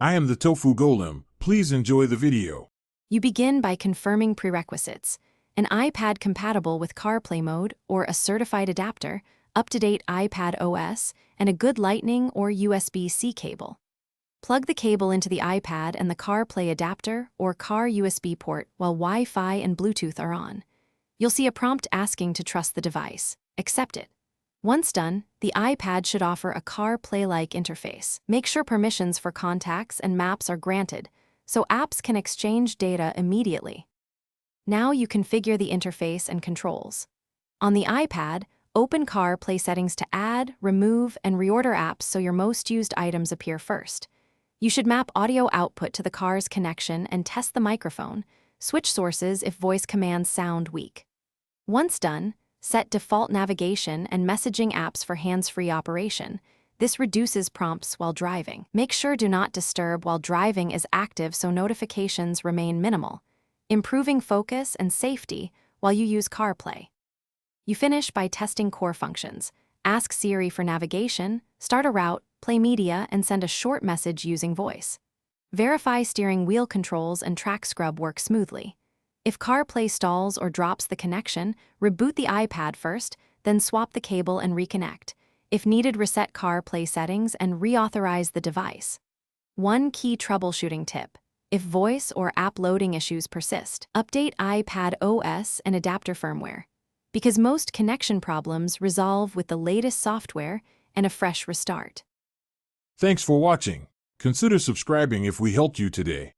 I am the Tofu Golem. Please enjoy the video. You begin by confirming prerequisites: an iPad compatible with CarPlay mode or a certified adapter, up-to-date iPad OS, and a good Lightning or USB-C cable. Plug the cable into the iPad and the CarPlay adapter or car USB port while Wi-Fi and Bluetooth are on. You'll see a prompt asking to trust the device. Accept it. Once done, the iPad should offer a CarPlay-like interface. Make sure permissions for contacts and maps are granted, so apps can exchange data immediately. Now you configure the interface and controls. On the iPad, open CarPlay settings to add, remove, and reorder apps so your most used items appear first. You should map audio output to the car's connection and test the microphone. Switch sources if voice commands sound weak. Once done, set default navigation and messaging apps for hands-free operation. This reduces prompts while driving. Make sure Do Not Disturb while driving is active so notifications remain minimal, improving focus and safety while you use CarPlay. You finish by testing core functions. Ask Siri for navigation, start a route, play media, and send a short message using voice. Verify steering wheel controls and track scrub work smoothly. If CarPlay stalls or drops the connection, reboot the iPad first, then swap the cable and reconnect. If needed, reset CarPlay settings and reauthorize the device. One key troubleshooting tip: if voice or app loading issues persist, update iPad OS and adapter firmware, because most connection problems resolve with the latest software and a fresh restart. Thanks for watching. Consider subscribing if we helped you today.